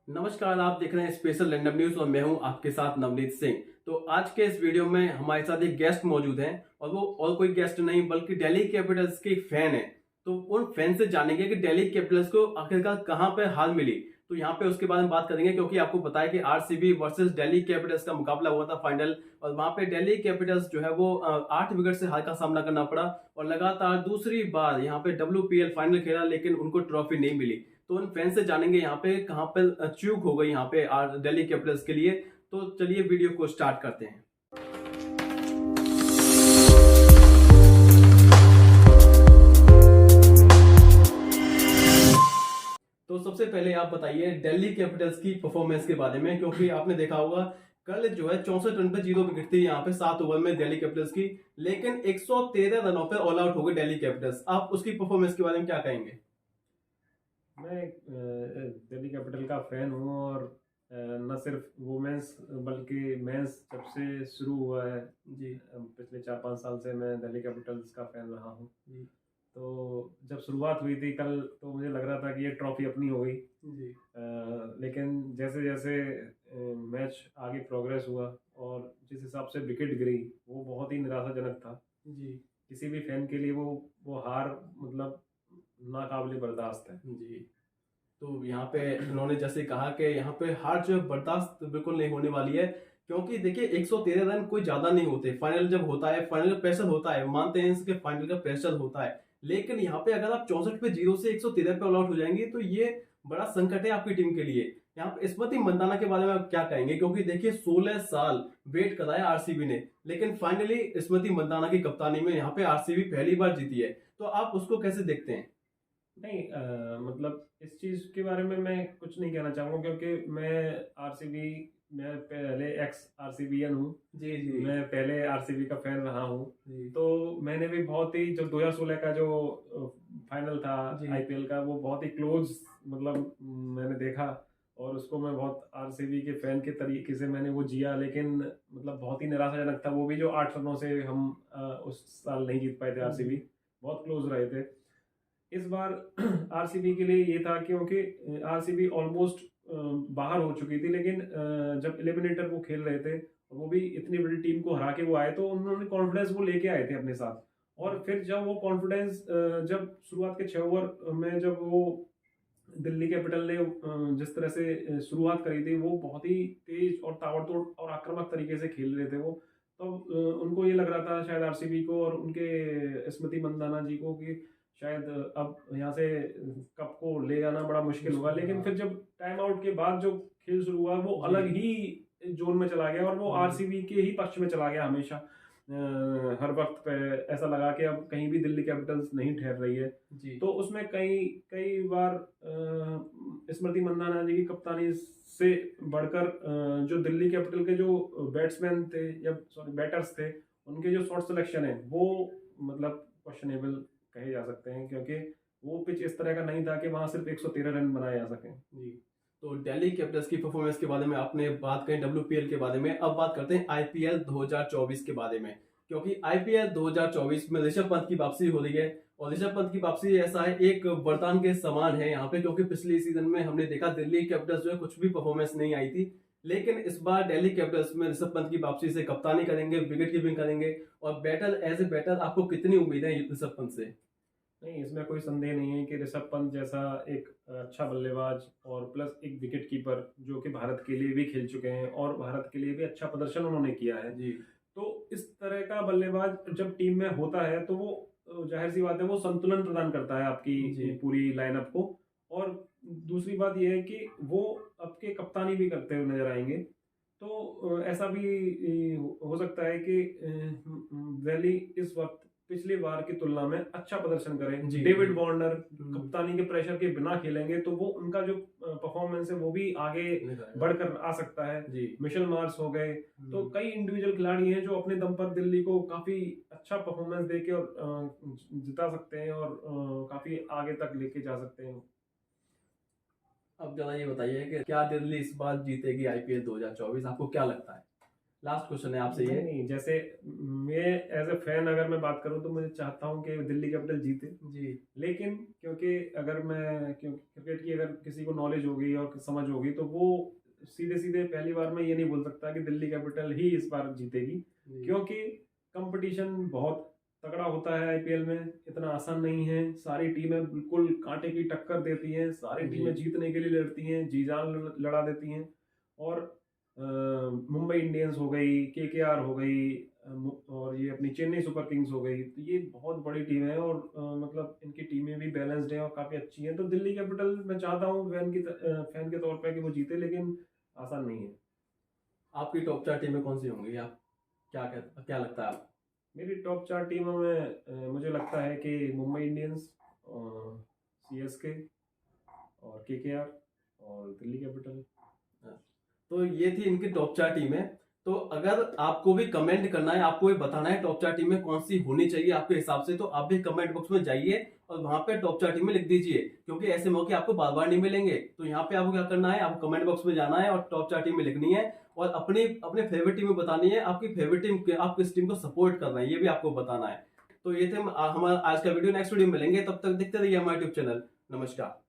नमस्कार, आप देख रहे हैं स्पेशल रैंडम न्यूज और मैं हूं आपके साथ नवनीत सिंह। तो आज के इस वीडियो में हमारे साथ एक गेस्ट मौजूद हैं और वो और कोई गेस्ट नहीं बल्कि दिल्ली कैपिटल्स के फैन है। तो उन फैन से जानेंगे कि दिल्ली कैपिटल्स को आखिरकार कहां पे हार मिली। तो यहाँ पे उसके बारे में बात करेंगे क्योंकि आपको पता है कि आरसीबी वर्सेस दिल्ली कैपिटल्स का मुकाबला हुआ था फाइनल, और वहां पे दिल्ली कैपिटल्स जो है वो 8 विकेट से हार का सामना करना पड़ा और लगातार दूसरी बार यहाँ पे WPL फाइनल खेला लेकिन उनको ट्रॉफी नहीं मिली। तो उन फैन से जानेंगे यहाँ पे कहाँ पे चूक हो गई यहाँ पे दिल्ली कैपिटल्स के लिए। तो चलिए वीडियो को स्टार्ट करते हैं। तो सबसे पहले आप बताइए दिल्ली कैपिटल्स की परफॉर्मेंस के बारे में, क्योंकि आपने देखा होगा कल जो है 64 रन पे 0 विकेट थी यहाँ पे 7 ओवर में दिल्ली कैपिटल्स की, लेकिन 113 रनों पे ऑल आउट हो गई दिल्ली कैपिटल्स। आप उसकी परफॉर्मेंस के बारे में क्या कहेंगे? मैं दिल्ली कैपिटल का फैन हूँ और न सिर्फ वुमेन्स बल्कि मेंस जब से शुरू हुआ है जी पिछले 4-5 साल से मैं दिल्ली कैपिटल्स का फैन रहा हूँ। जी तो जब शुरुआत हुई थी कल तो मुझे लग रहा था कि ये ट्रॉफी अपनी हो गई। जी लेकिन जैसे जैसे मैच आगे प्रोग्रेस हुआ और जिस हिसाब से विकेट गिरी वो बहुत ही निराशाजनक था। जी किसी भी फैन के लिए वो हार मतलब नाकाबिले बर्दाश्त है। जी। तो यहाँ पे उन्होंने जैसे कहा कि यहाँ पे हार जो है बर्दाश्त बिल्कुल नहीं होने वाली है, क्योंकि देखिए 113 रन कोई ज्यादा नहीं होते। फाइनल जब होता है, फाइनल का प्रेशर होता है, मानते हैं इसके फाइनल का प्रेशर होता है, लेकिन यहाँ पे अगर आप 64 पे 0 से 113 पे ऑल आउट हो जाएंगे तो ये बड़ा संकट है आपकी टीम के लिए। यहाँ पे स्मृति मंदाना के बारे में आप क्या कहेंगे? क्योंकि देखिए 16 साल वेट कराया आरसीबी ने, लेकिन फाइनली स्मृति मंदाना की कप्तानी में यहाँ पे आरसीबी पहली बार जीती है। तो आप उसको कैसे देखते हैं? नहीं मतलब इस चीज़ के बारे में मैं कुछ नहीं कहना चाहूँगा क्योंकि मैं पहले एक्स आरसीबीएन हूँ। जी जी मैं पहले आरसीबी का फैन रहा हूँ। जी तो मैंने भी बहुत ही जो 2016 का जो फाइनल था जी आईपीएल का वो बहुत ही क्लोज मतलब मैंने देखा और उसको मैं बहुत आरसीबी के फैन के तरीके से मैंने वो जिया, लेकिन मतलब बहुत ही निराशाजनक था वो भी जो 8 रनों से हम उस साल नहीं जीत पाए थे। आरसीबी बहुत क्लोज रहे थे। इस बार आरसीबी के लिए ये था क्योंकि आरसीबी ऑलमोस्ट बाहर हो चुकी थी, लेकिन जब एलिमिनेटर वो खेल रहे थे और वो भी इतनी बड़ी टीम को हरा के वो आए तो उन्होंने कॉन्फिडेंस वो लेके आए थे अपने साथ। और फिर जब वो कॉन्फिडेंस जब शुरुआत के 6 ओवर में जब वो दिल्ली कैपिटल ने जिस तरह से शुरुआत करी थी वो बहुत ही तेज और ताबड़तोड़ और आक्रामक तरीके से खेल रहे थे वो। तो उनको ये लग रहा था शायद आरसीबी को और उनके स्मृति मंदाना जी को कि शायद अब यहाँ से कप को ले जाना बड़ा मुश्किल होगा, लेकिन फिर जब टाइम आउट के बाद जो खेल शुरू हुआ वो अलग ही जोन में चला गया और वो आरसीबी के ही पक्ष में चला गया हमेशा। हर वक्त पे ऐसा लगा कि अब कहीं भी दिल्ली कैपिटल्स नहीं ठहर रही है। जी तो उसमें कई कई बार स्मृति मंदाना जी की कप्तानी से बढ़कर जो दिल्ली कैपिटल के जो बैट्समैन थे या सॉरी बैटर्स थे उनके जो शॉट सिलेक्शन है वो मतलब क्वेश्चनेबल कहे जा सकते हैं, क्योंकि वो पिच इस तरह का नहीं था कि वहां सिर्फ 113 रन बनाए जा सकें। जी। तो दिल्ली कैपिटल्स की परफॉर्मेंस के बारे में आपने बात करी, WPL के बारे में। अब बात करते हैं आईपीएल 2024 के बारे में, क्योंकि आईपीएल 2024 में ऋषभ पंत की वापसी हो रही है। और ऋषभ पंत की वापसी ऐसा है, एक वरदान के समान है यहाँ पे, क्योंकि पिछले सीजन में हमने देखा दिल्ली कैपिटल्स जो है कुछ भी परफॉर्मेंस नहीं आई थी, लेकिन इस बार दिल्ली कैपिटल्स में ऋषभ पंत की वापसी से कप्तानी करेंगे, विकेट कीपिंग करेंगे और बैटर एज ए बैटर आपको कितनी उम्मीद है ऋषभ पंत से? नहीं, इसमें कोई संदेह नहीं है कि ऋषभ पंत जैसा एक अच्छा बल्लेबाज और प्लस एक विकेट कीपर जो कि भारत के लिए भी खेल चुके हैं और भारत के लिए भी अच्छा प्रदर्शन उन्होंने किया है। जी तो इस तरह का बल्लेबाज जब टीम में होता है तो वो जाहिर सी बात है वो संतुलन प्रदान करता है आपकी पूरी लाइनअप को। और दूसरी बात यह है कि वो आपके कप्तानी भी करते हुए नजर आएंगे। तो ऐसा भी हो सकता है कि दिल्ली इस वक्त पिछली बार की तुलना में अच्छा प्रदर्शन करें। डेविड वार्नर कप्तानी के प्रेशर के बिना खेलेंगे तो वो उनका जो परफॉर्मेंस है वो भी आगे बढ़कर आ सकता है। मिशेल मार्श हो गए, तो कई इंडिविजुअल खिलाड़ी हैं जो अपने दम पर दिल्ली को काफी अच्छा परफॉर्मेंस देके और जिता सकते हैं और काफी आगे तक लेके जा सकते हैं। अब जरा ये बताइए कि क्या दिल्ली इस बार जीतेगी आईपीएल 2024? आपको क्या लगता है? लास्ट क्वेश्चन है आपसे ये। नहीं, जैसे मैं एज ए फैन अगर मैं बात करूं तो मैं चाहता हूं कि दिल्ली कैपिटल जीते। जी लेकिन क्योंकि अगर मैं क्रिकेट की अगर किसी को नॉलेज होगी और समझ होगी तो वो सीधे सीधे पहली बार में ये नहीं बोल सकता कि दिल्ली कैपिटल ही इस बार जीतेगी, जी क्योंकि कंपटीशन बहुत तगड़ा होता है आईपीएल में, इतना आसान नहीं है। सारी टीमें बिल्कुल कांटे की टक्कर देती हैं, सारी जी टीमें जीतने के लिए लड़ती हैं, जी जान लड़ा देती हैं। और मुंबई इंडियंस हो गई, केकेआर हो गई, और ये अपनी चेन्नई सुपर किंग्स हो गई, तो ये बहुत बड़ी टीम है और मतलब इनकी टीमें भी बैलेंस्ड हैं और काफ़ी अच्छी हैं। तो दिल्ली कैपिटल मैं चाहता हूँ फैन के तौर पे कि वो जीते, लेकिन आसान नहीं है। आपकी टॉप 4 टीमें कौन सी होंगी, आप क्या लगता है आप? मेरी टॉप 4 टीमों में मुझे लगता है कि मुंबई इंडियंस, सीएसके और केकेआर और दिल्ली कैपिटल। तो ये थी इनकी टॉप 4 टीमें। तो अगर आपको भी कमेंट करना है, आपको भी बताना है टॉप 4 टीमें कौन सी होनी चाहिए आपके हिसाब से, तो आप भी कमेंट बॉक्स में जाइए और वहां पे टॉप 4 टीमें लिख दीजिए, क्योंकि ऐसे मौके आपको बार बार नहीं मिलेंगे। तो यहाँ पे आपको क्या करना है, आपको कमेंट बॉक्स में जाना है और टॉप 4 टीमें लिखनी है और अपनी अपने फेवरेट टीमें बतानी है। आपकी फेवरेट टीम, आप किस टीम को सपोर्ट कर रहे हैं, ये भी आपको बताना है। तो ये थे हमारा आज का वीडियो। नेक्स्ट वीडियो में मिलेंगे, तब तक देखते रहिए हमारे यूट्यूब चैनल। नमस्कार।